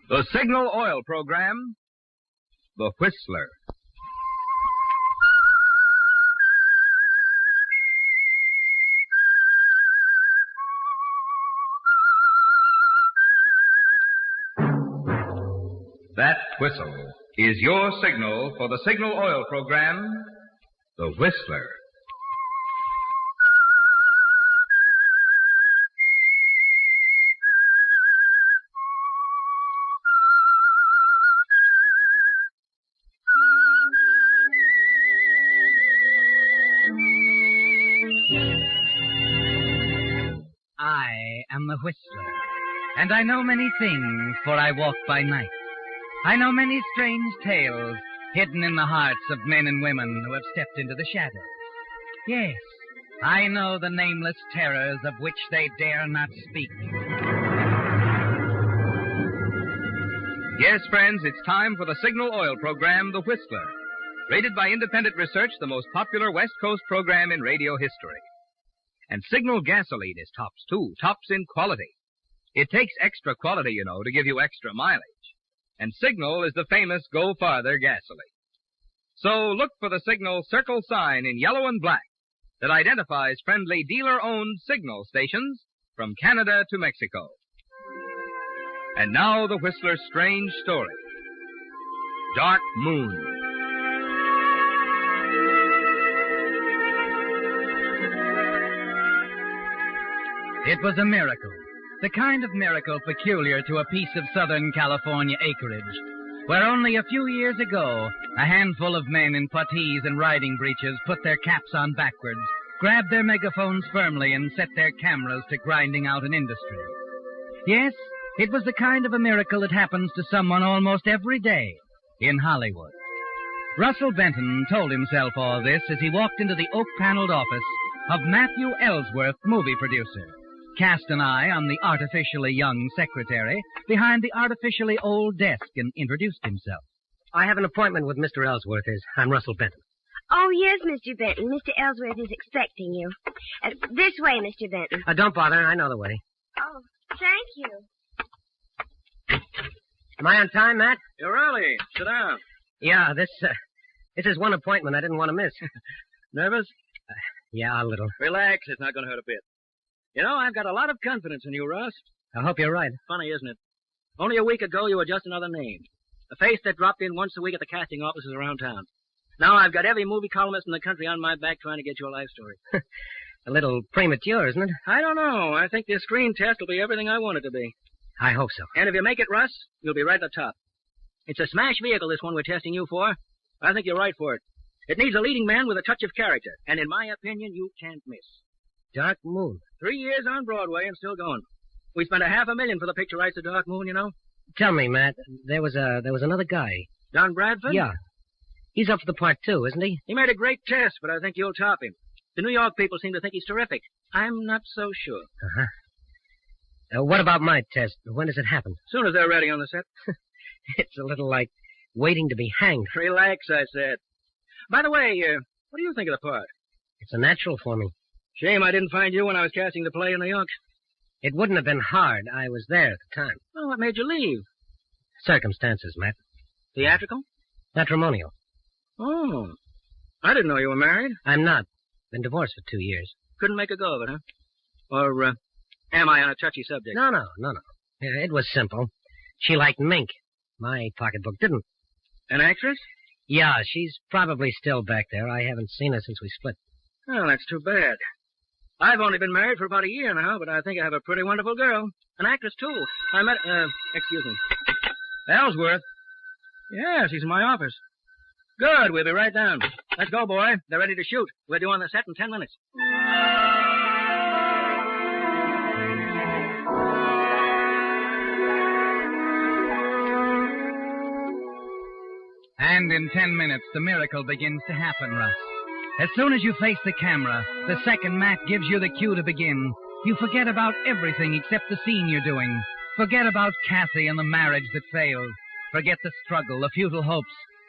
The Signal Oil Program, The Whistler. That whistle is your signal for the Signal Oil Program, The Whistler. I am the Whistler, and I know many things, for I walk by night. I know many strange tales hidden in the hearts of men and women who have stepped into the shadows. Yes, I know the nameless terrors of which they dare not speak. Yes, friends, it's time for the Signal Oil Program, The Whistler. Rated by independent research, the most popular West Coast program in radio history. And Signal gasoline is tops, too. Tops in quality. It takes extra quality, you know, to give you extra mileage. And Signal is the famous Go Farther gasoline. So look for the Signal circle sign in yellow and black that identifies friendly dealer-owned Signal stations from Canada to Mexico. And now the Whistler's strange story. Dark Moon. It was a miracle, the kind of miracle peculiar to a piece of Southern California acreage, where only a few years ago, a handful of men in puttees and riding breeches put their caps on backwards, grabbed their megaphones firmly, and set their cameras to grinding out an industry. Yes, it was the kind of a miracle that happens to someone almost every day in Hollywood. Russell Benton told himself all this as he walked into the oak-paneled office of Matthew Ellsworth, movie producer. Cast an eye on the artificially young secretary behind the artificially old desk and introduced himself. I have an appointment with Mr. Ellsworth. I'm Russell Benton. Oh, yes, Mr. Benton. Mr. Ellsworth is expecting you. This way, Mr. Benton. Don't bother. I know the way. Oh, thank you. Am I on time, Matt? You're early. Sit down. Yeah, this is one appointment I didn't want to miss. Nervous? Yeah, a little. Relax. It's not going to hurt a bit. You know, I've got a lot of confidence in you, Russ. I hope you're right. Funny, isn't it? Only a week ago, you were just another name. A face that dropped in once a week at the casting offices around town. Now I've got every movie columnist in the country on my back trying to get your life story. A little premature, isn't it? I don't know. I think this screen test will be everything I want it to be. I hope so. And if you make it, Russ, you'll be right at the top. It's a smash vehicle, this one we're testing you for. I think you're right for it. It needs a leading man with a touch of character. And in my opinion, you can't miss. Dark Moon. 3 years on Broadway and still going. We spent $500,000 for the picture rights of Dark Moon, you know. Tell me, Matt, there was another guy. Don Bradford? Yeah. He's up for the part, too, isn't he? He made a great test, but I think you'll top him. The New York people seem to think he's terrific. I'm not so sure. Uh-huh. What about my test? When does it happen? As soon as they're ready on the set. It's a little like waiting to be hanged. Relax, I said. By the way, what do you think of the part? It's a natural for me. Shame I didn't find you when I was casting the play in New York. It wouldn't have been hard. I was there at the time. Well, what made you leave? Circumstances, Matt. Theatrical? Matrimonial. Oh. I didn't know you were married. I'm not. Been divorced for 2 years. Couldn't make a go of it, huh? Or, am I on a touchy subject? No. It was simple. She liked mink. My pocketbook didn't. An actress? Yeah, she's probably still back there. I haven't seen her since we split. Well, that's too bad. I've only been married for about a year now, but I think I have a pretty wonderful girl. An actress, too. I met... excuse me. Ellsworth? Yes, he's in my office. Good, we'll be right down. Let's go, boy. They're ready to shoot. We're due on the set in 10 minutes. And in 10 minutes, the miracle begins to happen, Russ. As soon as you face the camera, the second Matt gives you the cue to begin, you forget about everything except the scene you're doing. Forget about Kathy and the marriage that failed. Forget the struggle, the futile hopes,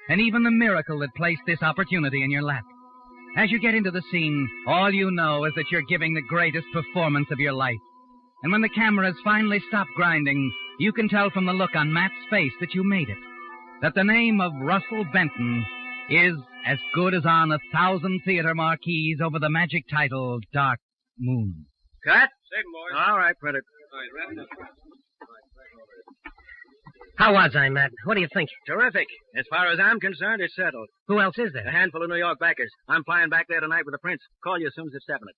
and even the miracle that placed this opportunity in your lap. As you get into the scene, all you know is that you're giving the greatest performance of your life. And when the cameras finally stop grinding, you can tell from the look on Matt's face that you made it. That the name of Russell Benton is as good as on 1,000 theater marquees over the magic title, Dark Moon. Cut. Same, boys. All right, print it. All right, wrap it up. How was I, Matt? What do you think? Terrific. As far as I'm concerned, it's settled. Who else is A there? handful of New York backers. I'm flying back there tonight with the prince. Call you as soon as it's definite.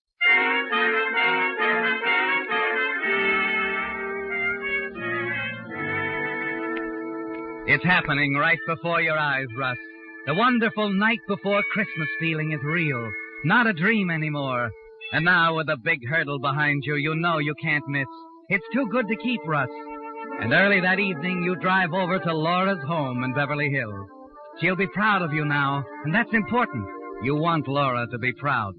It's happening right before your eyes, Russ. The wonderful night before Christmas feeling is real. Not a dream anymore. And now with a big hurdle behind you, you know you can't miss. It's too good to keep, Russ. And early that evening, you drive over to Laura's home in Beverly Hills. She'll be proud of you now, and that's important. You want Laura to be proud.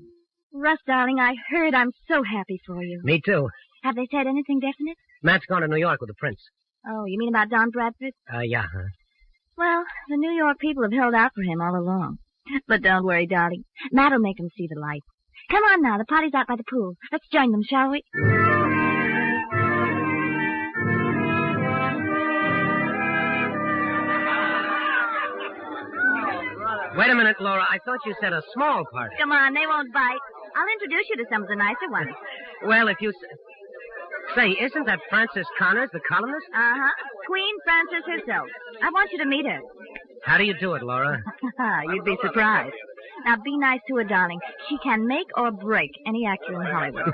Russ, darling, I heard. I'm so happy for you. Me too. Have they said anything definite? Matt's gone to New York with the prince. Oh, you mean about Don Bradford? Yeah, huh? Well, the New York people have held out for him all along. But don't worry, darling. Matt'll make him see the light. Come on now, the party's out by the pool. Let's join them, shall we? Wait a minute, Laura. I thought you said a small party. Come on, they won't bite. I'll introduce you to some of the nicer ones. Well, if you... Say, isn't that Frances Connors, the columnist? Uh-huh. Queen Frances herself. I want you to meet her. How do you do it, Laura? You'd be surprised. Now, be nice to her, darling. She can make or break any actor in Hollywood.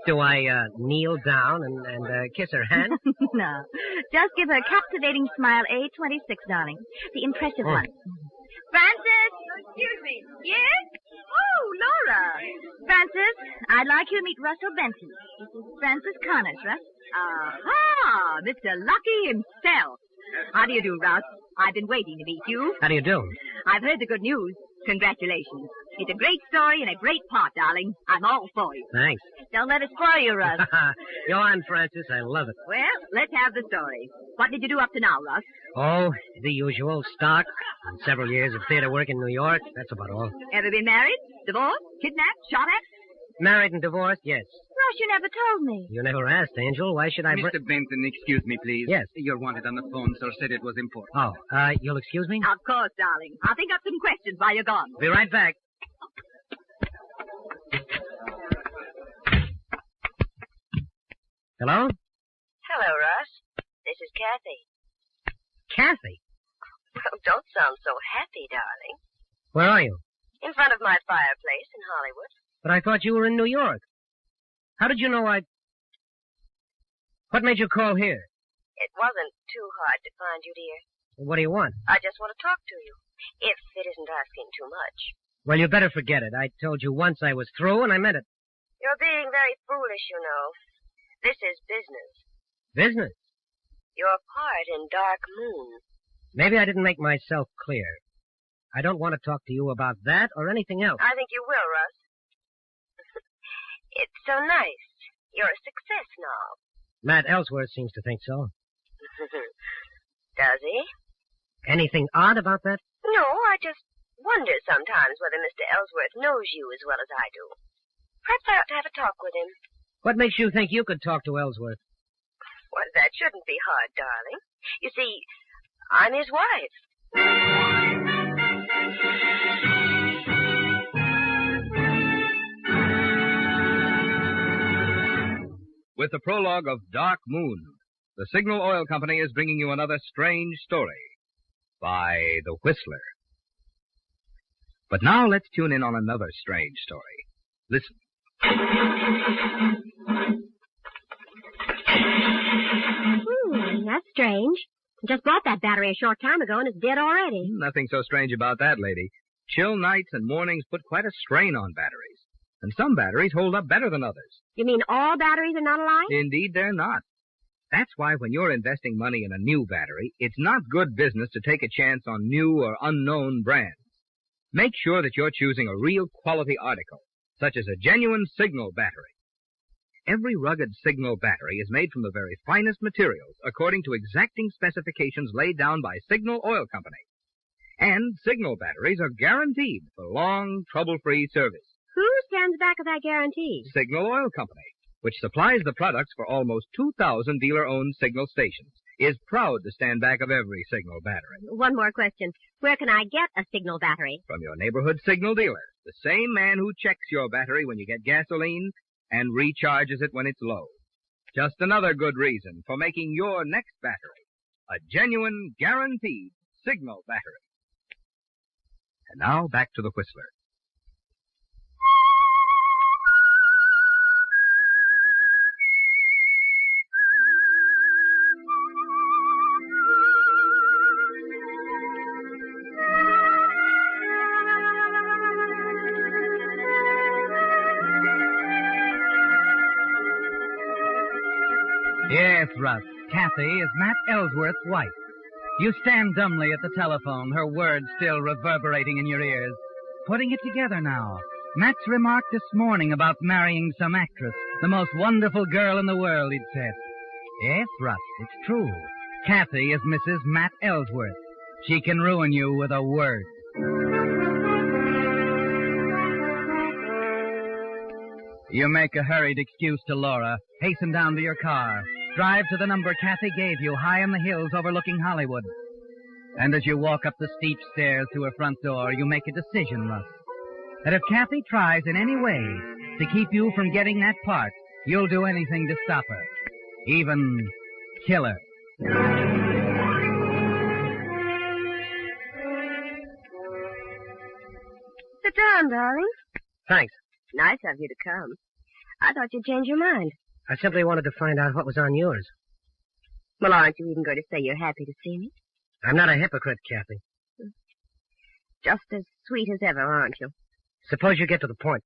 Do I kneel down and kiss her hand? No. Just give her a captivating smile, A26, darling. The impressive one. Frances! Excuse me. Yes? Oh, Laura. Frances, I'd like you to meet Russell Benton. This is Frances Connors, Russ. Aha! Mr. Lucky himself. How do you do, Russ? I've been waiting to meet you. How do you do? I've heard the good news. Congratulations. It's a great story and a great part, darling. I'm all for you. Thanks. Don't let it spoil you, Russ. Go on, Francis. I love it. Well, let's have the story. What did you do up to now, Russ? Oh, the usual stock. And several years of theater work in New York. That's about all. Ever been married? Divorced? Kidnapped? Shot at? Married and divorced, yes. Russ, you never told me. You never asked, Angel. Why should I... Mr. Benton, excuse me, please. Yes. You're wanted on the phone, sir. Said it was important. Oh, you'll excuse me? Of course, darling. I'll think up some questions while you're gone. Be right back. Hello? Hello, Russ. This is Kathy. Kathy? Well, don't sound so happy, darling. Where are you? In front of my fireplace in Hollywood. But I thought you were in New York. How did you know I... What made you call here? It wasn't too hard to find you, dear. What do you want? I just want to talk to you, if it isn't asking too much. Well, you better forget it. I told you once I was through, and I meant it. You're being very foolish, you know. This is business. Business? Your part in Dark Moon. Maybe I didn't make myself clear. I don't want to talk to you about that or anything else. I think you will, Russ. It's so nice. You're a success now. Matt Ellsworth seems to think so. Does he? Anything odd about that? No, I just wonder sometimes whether Mr. Ellsworth knows you as well as I do. Perhaps I ought to have a talk with him. What makes you think you could talk to Ellsworth? Well, that shouldn't be hard, darling. You see, I'm his wife. With the prologue of Dark Moon, the Signal Oil Company is bringing you another strange story by The Whistler. But now let's tune in on another strange story. Listen. That's strange. I just bought that battery a short time ago and it's dead already. Nothing so strange about that, lady. Chill nights and mornings put quite a strain on batteries. And some batteries hold up better than others. You mean all batteries are not alike? Indeed, they're not. That's why when you're investing money in a new battery, it's not good business to take a chance on new or unknown brands. Make sure that you're choosing a real quality article, such as a genuine Signal battery. Every rugged Signal battery is made from the very finest materials, according to exacting specifications laid down by Signal Oil Company. And Signal batteries are guaranteed for long, trouble-free service. Who stands back of that guarantee? Signal Oil Company. which supplies the products for almost 2,000 dealer-owned signal stations, is proud to stand back of every signal battery. One more question. Where can I get a signal battery? From your neighborhood signal dealer, the same man who checks your battery when you get gasoline and recharges it when it's low. Just another good reason for making your next battery a genuine, guaranteed signal battery. And now, back to the Whistler. Yes, Russ. Kathy is Matt Ellsworth's wife. You stand dumbly at the telephone, her words still reverberating in your ears. Putting it together now. Matt's remark this morning about marrying some actress, the most wonderful girl in the world, he'd said. Yes, Russ, it's true. Kathy is Mrs. Matt Ellsworth. She can ruin you with a word. You make a hurried excuse to Laura, hasten down to your car, drive to the number Kathy gave you high in the hills overlooking Hollywood. And as you walk up the steep stairs to her front door, you make a decision, Russ, that if Kathy tries in any way to keep you from getting that part, you'll do anything to stop her. Even kill her. Sit down, darling. Thanks. Nice of you to come. I thought you'd change your mind. I simply wanted to find out what was on yours. Well, aren't you even going to say you're happy to see me? I'm not a hypocrite, Kathy. Just as sweet as ever, aren't you? Suppose you get to the point.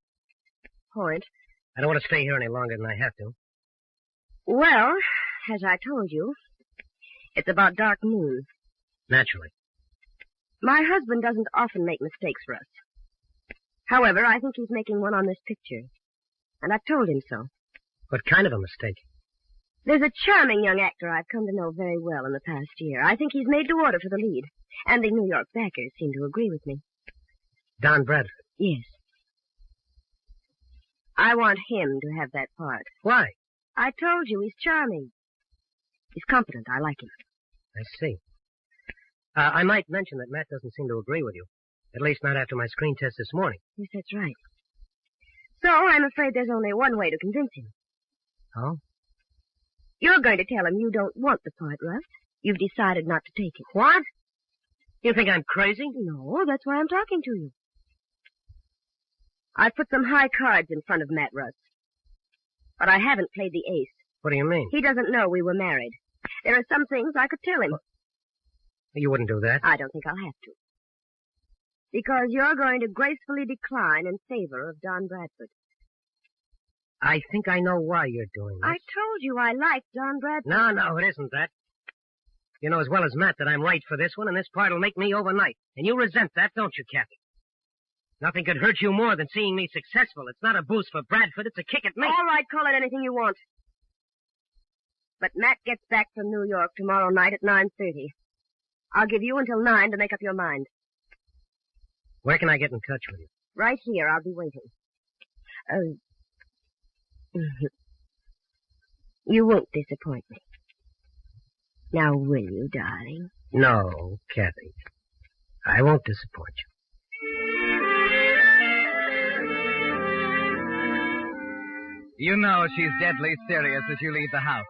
Point? I don't want to stay here any longer than I have to. Well, as I told you, it's about dark moon. Naturally. My husband doesn't often make mistakes, Russ. However, I think he's making one on this picture. And I've told him so. What kind of a mistake? There's a charming young actor I've come to know very well in the past year. I think he's made to order for the lead. And the New York backers seem to agree with me. Don Bradford? Yes. I want him to have that part. Why? I told you, he's charming. He's competent. I like him. I see. I might mention that Matt doesn't seem to agree with you. At least not after my screen test this morning. Yes, that's right. So I'm afraid there's only one way to convince him. Oh? You're going to tell him you don't want the part, Russ. You've decided not to take it. What? You think I'm crazy? No, that's why I'm talking to you. I've put some high cards in front of Matt, Russ. But I haven't played the ace. What do you mean? He doesn't know we were married. There are some things I could tell him. You wouldn't do that. I don't think I'll have to. Because you're going to gracefully decline in favor of Don Bradford. I think I know why you're doing this. I told you I liked Don Bradford. No, it isn't that. You know as well as Matt that I'm right for this one, and this part will make me overnight. And you resent that, don't you, Kathy? Nothing could hurt you more than seeing me successful. It's not a boost for Bradford, it's a kick at me. All right, call it anything you want. But Matt gets back from New York tomorrow night at 9:30. I'll give you until 9 to make up your mind. Where can I get in touch with you? Right here. I'll be waiting. You won't disappoint me. Now, will you, darling? No, Kathy. I won't disappoint you. You know she's deadly serious as you leave the house.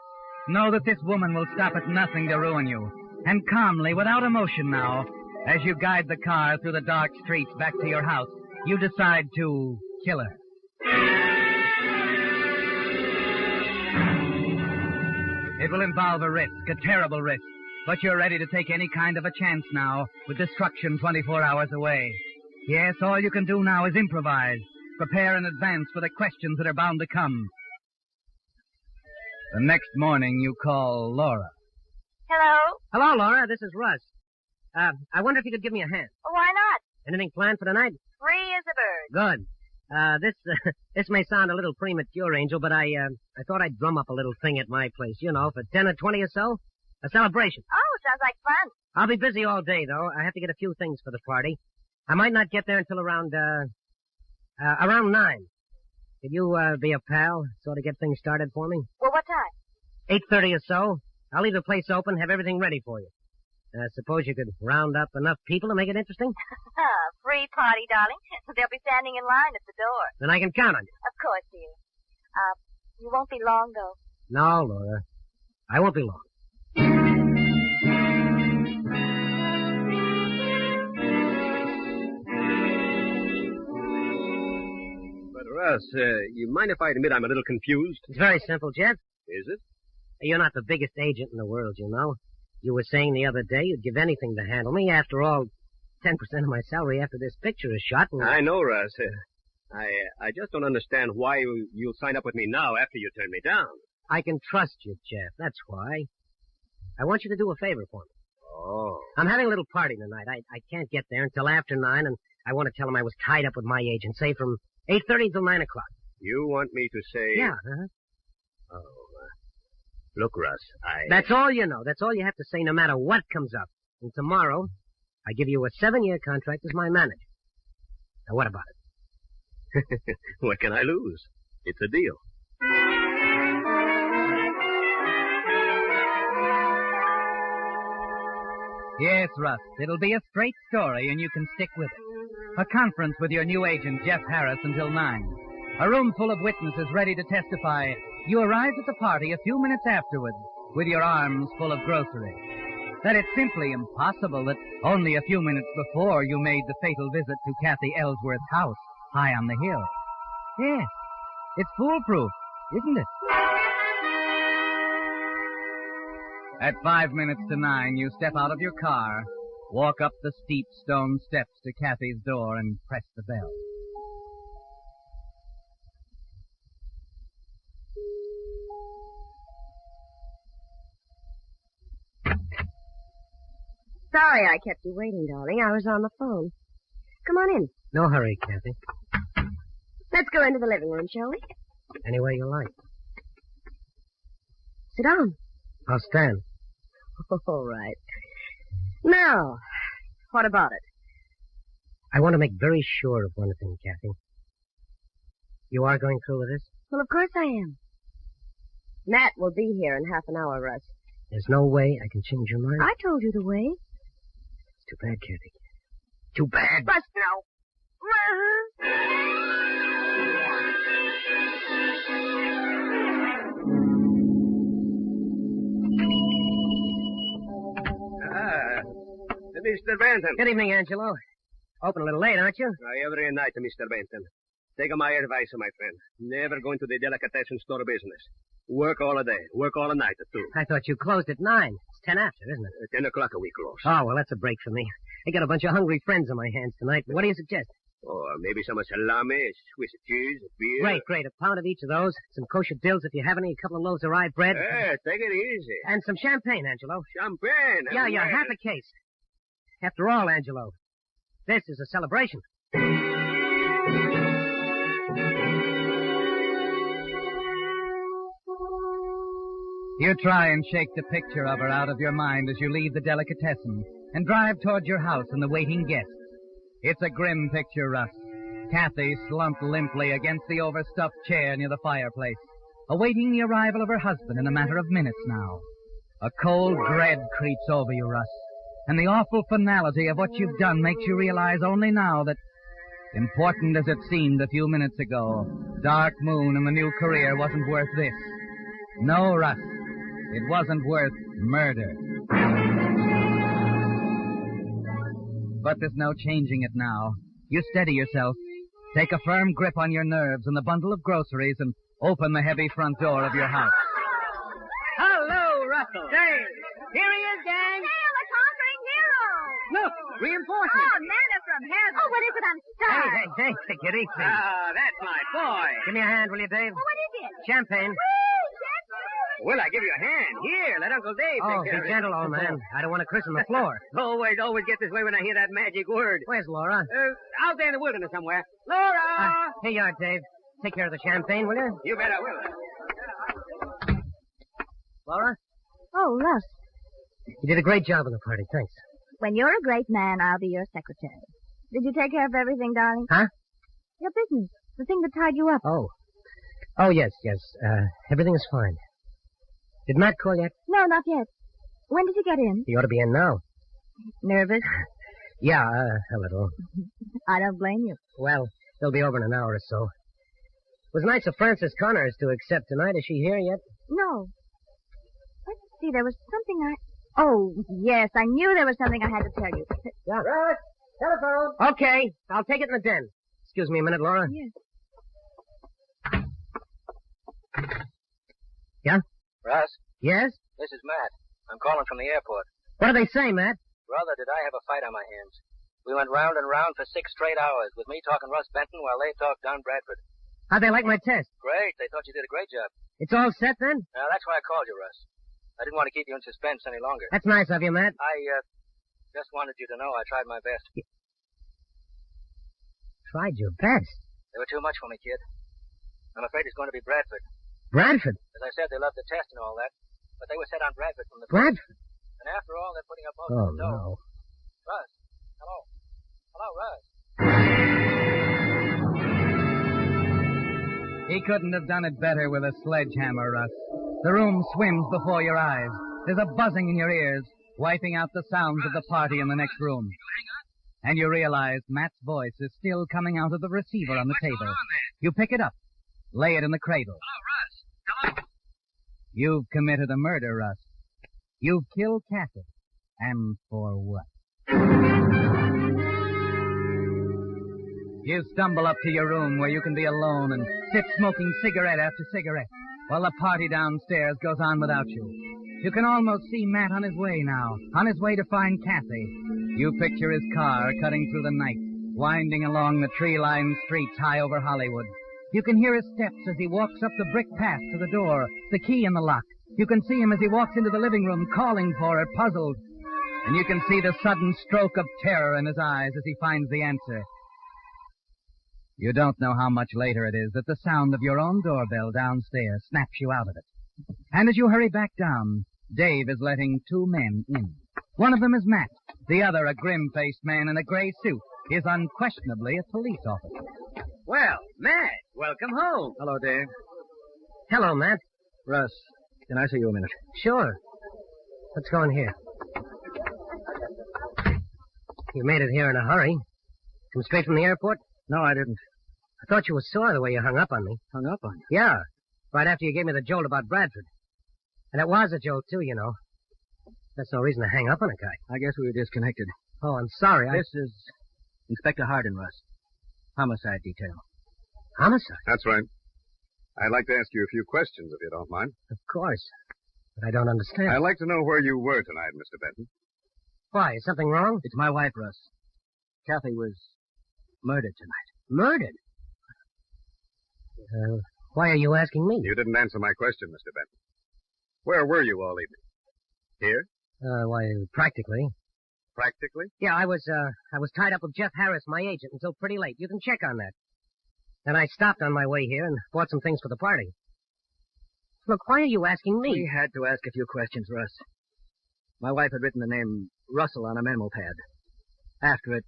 Know that this woman will stop at nothing to ruin you. And calmly, without emotion now, as you guide the car through the dark streets back to your house, you decide to kill her. It will involve a risk, a terrible risk, but you're ready to take any kind of a chance now, with destruction 24 hours away. Yes, all you can do now is improvise, prepare in advance for the questions that are bound to come. The next morning, you call Laura. Hello? Hello, Laura. This is Russ. I wonder if you could give me a hand. Oh, why not? Anything planned for tonight? Free as a bird. Good. This may sound a little premature, Angel, but I thought I'd drum up a little thing at my place, you know, for 10 or 20 or so. A celebration. Oh, sounds like fun. I'll be busy all day, though. I have to get a few things for the party. I might not get there until around 9. Could you be a pal? Sort of get things started for me? Well, what time? 8:30 or so. I'll leave the place open, have everything ready for you. Suppose you could round up enough people to make it interesting? Free party, darling. They'll be standing in line at the door. Then I can count on you. Of course, dear. You won't be long, though. No, Laura. I won't be long. But, Russ, you mind if I admit I'm a little confused? It's very simple, Jeff. Is it? You're not the biggest agent in the world, you know. You were saying the other day you'd give anything to handle me. After all, 10% of my salary after this picture is shot. And... I know, Russ. I just don't understand why you'll sign up with me now after you turn me down. I can trust you, Jeff. That's why. I want you to do a favor for me. Oh. I'm having a little party tonight. I can't get there until after 9, and I want to tell him I was tied up with my agent, say from 8:30 till 9 o'clock. You want me to say... Yeah, Oh, look, Russ, That's all you know. That's all you have to say no matter what comes up. And tomorrow, I give you a 7-year contract as my manager. Now, what about it? What can I lose? It's a deal. Yes, Russ, it'll be a straight story, and you can stick with it. A conference with your new agent, Jeff Harris, until 9. A room full of witnesses ready to testify. You arrived at the party a few minutes afterwards with your arms full of groceries. That it's simply impossible that only a few minutes before you made the fatal visit to Kathy Ellsworth's house high on the hill. Yes, it's foolproof, isn't it? At 5 minutes to 9, you step out of your car, walk up the steep stone steps to Kathy's door, and press the bell. Sorry I kept you waiting, darling. I was on the phone. Come on in. No hurry, Kathy. Let's go into the living room, shall we? Any way you like. Sit down. I'll stand. All right. Now, what about it? I want to make very sure of one thing, Kathy. You are going through with this? Well, of course I am. Matt will be here in half an hour, Russ. There's no way I can change your mind? I told you the way. It's too bad, Kathy. Too bad. Russ, no. Mr. Benton. Good evening, Angelo. Open a little late, aren't you? Every night, Mr. Benton. Take my advice, my friend. Never go into the delicatessen store business. Work all day. Work all night, too. I thought you closed at 9. It's 10 after, isn't it? 10 o'clock we close. Oh, well, that's a break for me. I got a bunch of hungry friends on my hands tonight. What do you suggest? Oh, maybe some salami, Swiss cheese, beer. Great. A pound of each of those. Some kosher dills if you have any. A couple of loaves of rye bread. Take it easy. And some champagne, Angelo. Champagne? Yeah, half a case. After all, Angelo, this is a celebration. You try and shake the picture of her out of your mind as you leave the delicatessen and drive toward your house and the waiting guests. It's a grim picture, Russ. Kathy slumped limply against the overstuffed chair near the fireplace, awaiting the arrival of her husband in a matter of minutes now. A cold dread creeps over you, Russ, and the awful finality of what you've done makes you realize only now that, important as it seemed a few minutes ago, Dark Moon and the new career wasn't worth this. No, Russ, it wasn't worth murder. But there's no changing it now. You steady yourself, take a firm grip on your nerves and the bundle of groceries, and open the heavy front door of your house. Hello, Russell. Dave. Here he is, gang. Hail the conquering hero! Look, reinforcements. Oh, manna from heaven. Oh, what is it? I'm starved. Hey, take it easy. That's my boy. Give me a hand, will you, Dave? Well, what is it? Champagne. Well, I give you a hand. Here, let Uncle Dave take care of be it. gentle, old man. I don't want to christen the floor. Always get this way when I hear that magic word. Where's Laura? Out there in the wilderness somewhere. Laura! Here you are, Dave. Take care of the champagne, will you? You bet I will. Laura? Oh, Russ. You did a great job on the party. Thanks. When you're a great man, I'll be your secretary. Did you take care of everything, darling? Huh? Your business. The thing that tied you up. Oh, Oh, yes. Everything is fine. Did Matt call yet? No, not yet. When did he get in? He ought to be in now. Nervous? Yeah, a little. I don't blame you. Well, he'll be over in an hour or so. It was nice of Frances Connors to accept tonight. Is she here yet? No. Let's see, there was something Oh, yes, I knew there was something I had to tell you. Yeah. Russ, telephone. Okay, I'll take it in the den. Excuse me a minute, Laura. Yes. Yeah? Russ, Yes? this is Matt. I'm calling from the airport. What do they say, Matt? Brother, did I have a fight on my hands. We went round and round for 6 straight hours, with me talking Russ Benton while they talked Don Bradford. How'd they like my test? Great. They thought you did a great job. It's all set, then? That's why I called you, Russ. I didn't want to keep you in suspense any longer. That's nice of you, Matt. I just wanted you to know I tried my best. Tried your best. They were too much for me, kid. I'm afraid it's going to be Bradford. Bradford? As I said, they loved the test and all that, but they were set on Bradford from the Bradford? And after all, they're putting up most Oh, of the dough. no. Russ. Hello. Hello, Russ. He couldn't have done it better with a sledgehammer, Russ. The room swims before your eyes. There's a buzzing in your ears, wiping out the sounds of the party in the next room. And you realize Matt's voice is still coming out of the receiver on the table. You pick it up, lay it in the cradle. Hello, Russ. Hello. You've committed a murder, Russ. You've killed Kathy. And for what? You stumble up to your room where you can be alone and sit smoking cigarette after cigarette while the party downstairs goes on without you. You can almost see Matt on his way now, on his way to find Kathy. You picture his car cutting through the night, winding along the tree-lined streets high over Hollywood. You can hear his steps as he walks up the brick path to the door, the key in the lock. You can see him as he walks into the living room, calling for her, puzzled. And you can see the sudden stroke of terror in his eyes as he finds the answer. You don't know how much later it is that the sound of your own doorbell downstairs snaps you out of it. And as you hurry back down, Dave is letting 2 men in. One of them is Matt. The other, a grim-faced man in a gray suit, is unquestionably a police officer. Well, Matt, welcome home. Hello, Dave. Hello, Matt. Russ, can I see you a minute? Sure. Let's go in here. You made it here in a hurry. Come straight from the airport? No, I didn't. I thought you were sore the way you hung up on me. Hung up on you? Yeah, right after you gave me the jolt about Bradford. And it was a jolt, too, you know. That's no reason to hang up on a guy. I guess we were disconnected. Oh, I'm sorry. This is Inspector Hardin, Russ. Homicide detail. Homicide? That's right. I'd like to ask you a few questions, if you don't mind. Of course. But I don't understand. I'd like to know where you were tonight, Mr. Benton. Why? Is something wrong? It's my wife, Russ. Kathy was murdered tonight. Murdered? Why are you asking me? You didn't answer my question, Mr. Benton. Where were you all evening? Here? Why, practically. Practically? Yeah, I was tied up with Jeff Harris, my agent, until pretty late. You can check on that. Then I stopped on my way here and bought some things for the party. Look, why are you asking me? We had to ask a few questions, Russ. My wife had written the name Russell on a memo pad. After it,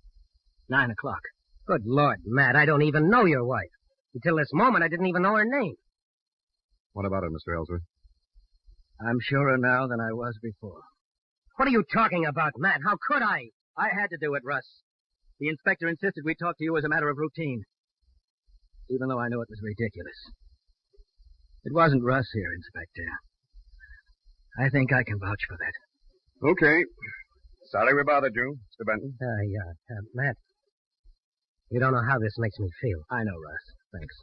9 o'clock. Good Lord, Matt, I don't even know your wife. Until this moment, I didn't even know her name. What about it, Mr. Ellsworth? I'm surer now than I was before. What are you talking about, Matt? How could I? I had to do it, Russ. The inspector insisted we talk to you as a matter of routine. Even though I knew it was ridiculous. It wasn't Russ here, Inspector. I think I can vouch for that. Okay. Sorry we bothered you, Mr. Benton. Matt. You don't know how this makes me feel. I know, Russ. Thanks.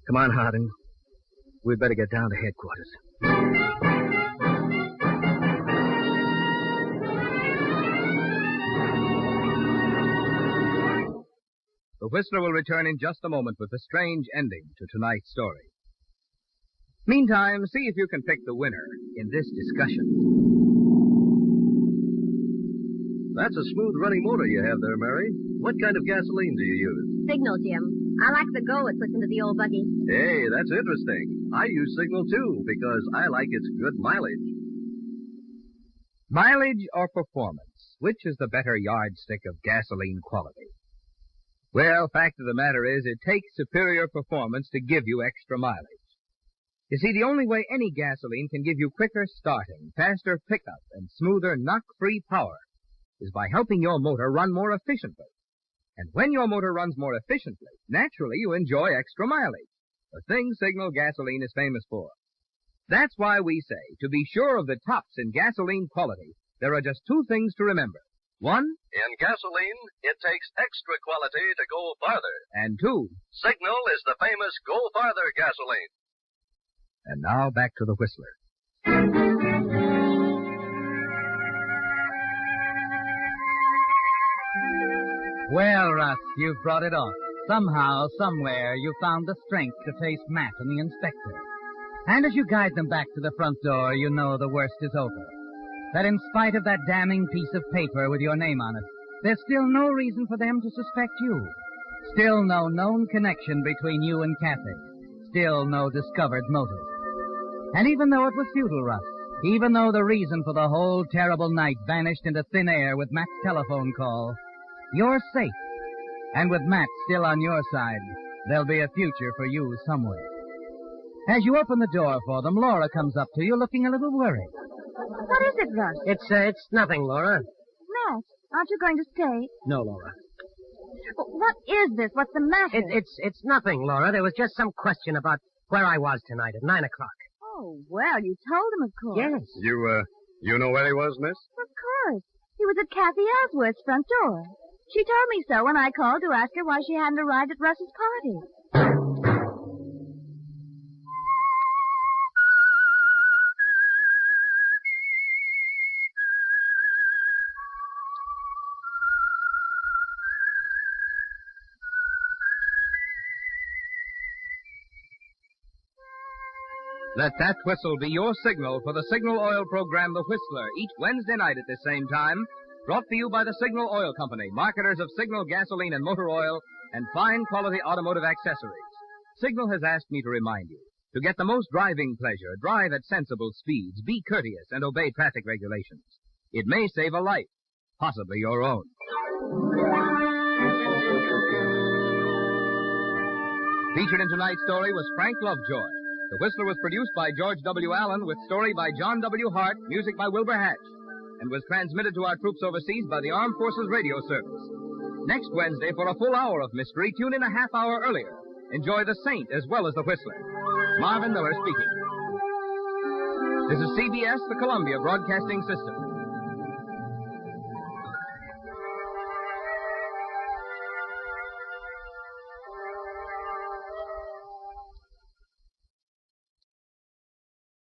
Come on, Hardin. We'd better get down to headquarters. The Whistler will return in just a moment with a strange ending to tonight's story. Meantime, see if you can pick the winner in this discussion. That's a smooth-running motor you have there, Mary. What kind of gasoline do you use? Signal, Jim. I like the go it puts into the old buggy. Hey, that's interesting. I use Signal, too, because I like its good mileage. Mileage or performance? Which is the better yardstick of gasoline quality? Well, fact of the matter is, it takes superior performance to give you extra mileage. You see, the only way any gasoline can give you quicker starting, faster pickup, and smoother knock-free power is by helping your motor run more efficiently. And when your motor runs more efficiently, naturally you enjoy extra mileage, a thing Signal gasoline is famous for. That's why we say, to be sure of the tops in gasoline quality, there are just two things to remember. One, in gasoline, it takes extra quality to go farther. And two, Signal is the famous Go Farther gasoline. And now back to the Whistler. Well, Russ, you've brought it off. Somehow, somewhere, you found the strength to face Matt and the inspector. And as you guide them back to the front door, you know the worst is over. That in spite of that damning piece of paper with your name on it, there's still no reason for them to suspect you. Still no known connection between you and Kathy. Still no discovered motive. And even though it was futile, Russ, even though the reason for the whole terrible night vanished into thin air with Matt's telephone call, you're safe. And with Matt still on your side, there'll be a future for you somewhere. As you open the door for them, Laura comes up to you looking a little worried. What is it, Russ? It's nothing, Laura. Matt, aren't you going to stay? No, Laura. What is this? What's the matter? It's nothing, Laura. There was just some question about where I was tonight at 9 o'clock. Oh, well, you told him, of course. Yes. You know where he was, miss? Of course. He was at Kathy Ellsworth's front door. She told me so when I called to ask her why she hadn't arrived at Russ's party. Let that whistle be your signal for the Signal Oil program, The Whistler, each Wednesday night at this same time. Brought to you by the Signal Oil Company, marketers of Signal gasoline and motor oil and fine quality automotive accessories. Signal has asked me to remind you, to get the most driving pleasure, drive at sensible speeds, be courteous, and obey traffic regulations. It may save a life, possibly your own. Featured in tonight's story was Frank Lovejoy. The Whistler was produced by George W. Allen with story by John W. Hart, music by Wilbur Hatch, and was transmitted to our troops overseas by the Armed Forces Radio Service. Next Wednesday, for a full hour of mystery, tune in a half hour earlier. Enjoy The Saint as well as The Whistler. Marvin Miller speaking. This is CBS, the Columbia Broadcasting System.